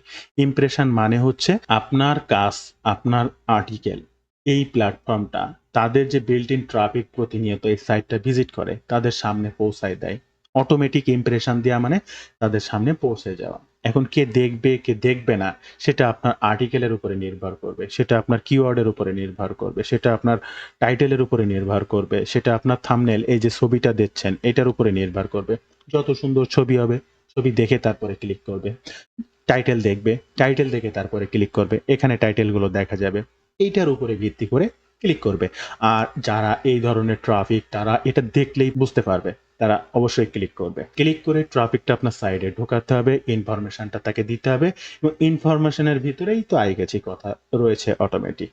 ইমপ্রেশন মানে হচ্ছে আপনার কাজ, আপনার আর্টিকেল এই প্ল্যাটফর্মটা তাদের যে built in ট্রাফিক প্রতিনিয়ত এই সাইটটা ভিজিট করে তাদের সামনে পৌঁছায় দেয়। অটোমেটিক ইমপ্রেশন দেয়া মানে তাদের সামনে পৌঁছে যাওয়া। এখন কে দেখবে, কে দেখবে না সেটা আপনার আর্টিকেলের উপরে নির্ভর করবে। সেটা আপনার কিওয়ার্ডের উপরে নির্ভর করবে। সেটা আপনার টাইটেলের উপরে নির্ভর করবে। সেটা আপনার থাম্বনেইল এই যে ছবিটা দেখছেন এটার উপরে নির্ভর করবে। যত সুন্দর ছবি হবে ছবি দেখে তারপরে ক্লিক করবে। টাইটেল দেখবে, টাইটেল দেখে তারপরে ক্লিক করবে। এখানে টাইটেলগুলো দেখা যাবে। এইটার উপরে ভিত্তি করে ক্লিক করবে। আর যারা এই ধরনের ট্রাফিক তারা এটা দেখলেই বুঝতে পারবে। তারা অবশ্যই ক্লিক করবে। ক্লিক করে ট্রাফিকটা আপনার সাইডে ঢোকাতে হবে, ইনফরমেশনটা তাকে দিতে হবে এবং ইনফরমেশনের ভিতরেই তো আইগেছি কথা রয়েছে অটোমেটিক।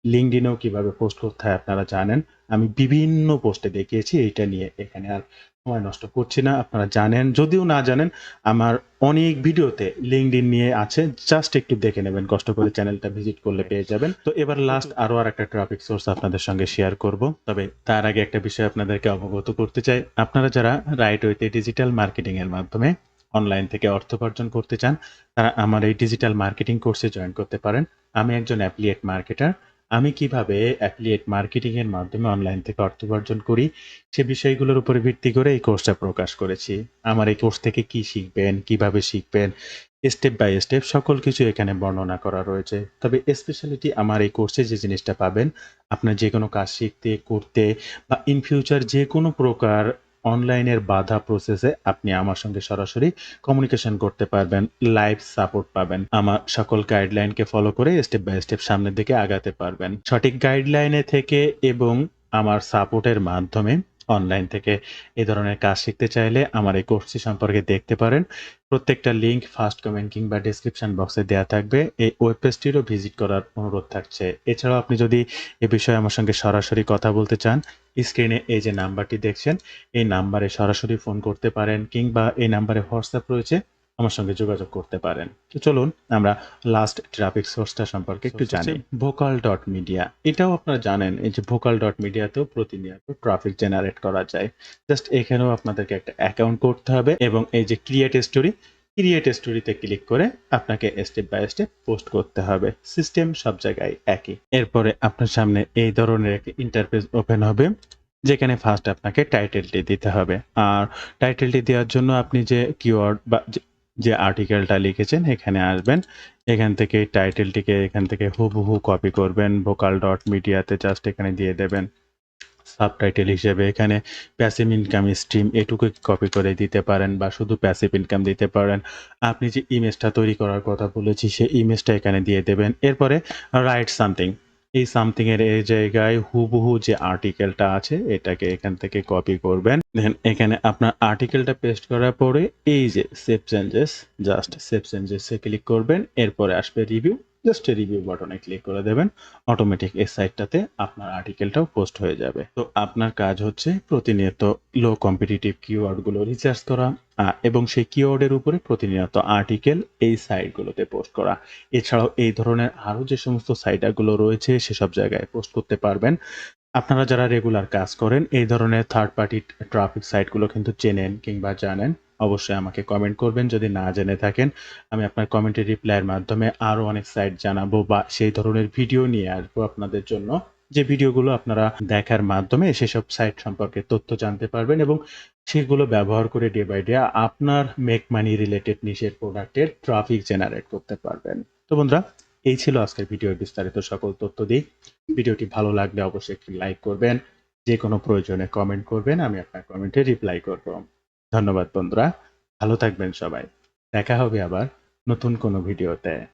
লিঙ্কডইনেও কিভাবে পোস্ট করতে হয় আপনারা জানেন। আমি বিভিন্ন পোস্টে দেখিয়েছি এইটা নিয়ে। এখানে আর সময় নষ্ট করছি না। আপনারা জানেন, যদিও না জানেন আমার অনেক ভিডিওতে লিঙ্কডইন নিয়ে আছে। জাস্ট একটু দেখে নেবেন। কষ্ট করে চ্যানেলটা ভিজিট করলে পেয়ে যাবেন। তো এবার লাস্ট আরো আরেকটা ট্রাফিক সোর্স আপনাদের সঙ্গে শেয়ার করব। তবে তার আগে একটা বিষয় আপনাদেরকে অবগত করতে চাই। আপনারা যারা রাইট ওয়েতে ডিজিটাল মার্কেটিং এর মাধ্যমে অনলাইন থেকে অর্থ উপার্জন করতে চান, তারা আমার এই ডিজিটাল মার্কেটিং কোর্সে জয়েন করতে পারেন। আমি একজন অ্যাফিলিয়েট মার্কেটার। আমি কিভাবে অ্যাফিলিয়েট মার্কেটিং এর মাধ্যমে অনলাইন থেকে অর্থ উপার্জন করি সে বিষয়গুলোর উপরে ভিত্তি করে এই কোর্সটা প্রকাশ করেছি। আমার এই কোর্স থেকে কি শিখবেন, কিভাবে শিখবেন, স্টেপ বাই স্টেপ সকল কিছু এখানে বর্ণনা করা রয়েছে। তবে স্পেশালিটি আমার এই কোর্সে যে জিনিসটা পাবেন, আপনার যেকোনো কাজ শিখতে, করতে বা ইন ফিউচার যেকোনো প্রকার অনলাইনের বাধা প্রসেসে আপনি আমার সঙ্গে সরাসরি কমিউনিকেশন করতে পারবেন, লাইভ সাপোর্ট পাবেন। আমার সকল গাইডলাইনকে ফলো করে স্টেপ বাই স্টেপ সামনের দিকে আগাতে পারবেন। সঠিক গাইডলাইনে থেকে এবং আমার সাপোর্টের মাধ্যমে অনলাইন থেকে এ ধরনের কাজ শিখতে চাইলে আমার এই কোর্সটি সম্পর্কে দেখতে পারেন। প্রত্যেকটা লিঙ্ক ফার্স্ট কমেন্ট কিংবা ডেসক্রিপশন বক্সে দেয়া থাকবে। এই ওয়েব পেজটিরও ভিজিট করার অনুরোধ থাকছে। এছাড়াও আপনি যদি এ বিষয়ে আমার সঙ্গে সরাসরি কথা বলতে চান, স্ক্রিনে এই যে নাম্বারটি দেখছেন, এই নাম্বারে সরাসরি ফোন করতে পারেন কিংবা এই নাম্বারে হোয়াটসঅ্যাপ রয়েছে, আমার সঙ্গে যোগাযোগ করতে পারেন। তো চলুন আমরা লাস্ট ট্রাফিক সোর্সটা সম্পর্কে একটু জানি। ভোকাল ডট মিডিয়া, এটাও আপনারা জানেন এই যে ভোকাল ডট মিডিয়াতেও প্রতিনিয়ত ট্রাফিক জেনারেট করা যায়। জাস্ট এখানেও আপনাদেরকে একটা অ্যাকাউন্ট করতে হবে এবং এই যে ক্রিয়েট স্টোরি, ক্রিয়েট স্টোরিতে ক্লিক করে আপনাকে স্টেপ বাই স্টেপ পোস্ট করতে হবে। সিস্টেম সব জায়গায় একই। এরপরে আপনার সামনে এই ধরনের একটা ইন্টারফেস ওপেন হবে যেখানে ফার্স্ট আপনাকে টাইটেলটি দিতে হবে। আর টাইটেলটি দেওয়ার জন্য আপনি যে কিওয়ার্ড বা যে আর্টিকেলটা লিখেছেন এখানে আসবেন। এখান থেকে টাইটেলটিকে এখান থেকে হুবহু কপি করবেন। ভোকাল ডট মিডিয়াতে জাস্ট এখানে দিয়ে দেবেন। সাবটাইটেল হিসেবে এখানে প্যাসিভ ইনকাম স্ট্রিম এটুকু কপি করে দিতে পারেন বা শুধু প্যাসিভ ইনকাম দিতে পারেন। আপনি যে ইমেজটা তৈরি করার কথা বলেছি সেই ইমেজটা এখানে দিয়ে দেবেন। এরপরে রাইট সামথিং, এই সামথিং এর এই জায়গায় হুবহু যে আর্টিকেলটা আছে এটাকে এখান থেকে কপি করবেন। দেন এখানে আপনার আর্টিকেলটা পেস্ট করার পরে এই যে সেভ চেঞ্জেস, জাস্ট সেভ চেঞ্জেসে ক্লিক করবেন। এরপরে আসবে রিভিউ, জাস্ট রিভিউ বাটনে ক্লিক করে দেবেন। অটোমেটিক এই সাইটটাতে আপনার আর্টিকেলটাও পোস্ট হয়ে যাবে। তো আপনার কাজ হচ্ছে প্রতিনিয়ত লো কম্পিটিটিভ কিওয়ার্ডগুলো রিসার্চ করা এবং সেই কিওয়ার্ডের উপরে প্রতিনিয়ত আর্টিকেল এই সাইটগুলোতে পোস্ট করা। এছাড়াও এই ধরনের আরো যে সমস্ত সাইটগুলো রয়েছে সেসব জায়গায় পোস্ট করতে পারবেন। আপনারা যারা রেগুলার কাজ করেন এই ধরনের থার্ড পার্টি ট্রাফিক সাইটগুলো কিন্তু চেনেন কিংবা জানেন। অবশ্যই আমাকে কমেন্ট করবেন যদি না জেনে থাকেন। আমি আপনার কমেন্টের রিপ্লাইয়ের মাধ্যমে আরো অনেক সাইট জানাবো বা সেই ধরনের ভিডিও নিয়ে আসবো আপনাদের জন্য। যে ভিডিওগুলো আপনারা দেখার মাধ্যমে সেসব সাইট সম্পর্কে তথ্য জানতে পারবেন এবং সেগুলো ব্যবহার করে ডে বাই ডে আপনার মেক মানি রিলেটেড নিশের প্রোডাক্টের ট্রাফিক জেনারেট করতে পারবেন। তো বন্ধুরা, এই ছিল আজকের ভিডিওর বিস্তারিত সকল তথ্য দিই। ভিডিওটি ভালো লাগলে অবশ্যই একটি লাইক করবেন। যে কোনো প্রয়োজনে কমেন্ট করবেন, আমি আপনার কমেন্টে রিপ্লাই করব। ধন্যবাদ বন্ধুরা, ভালো থাকবেন সবাই। দেখা হবে আবার নতুন কোনো ভিডিওতে।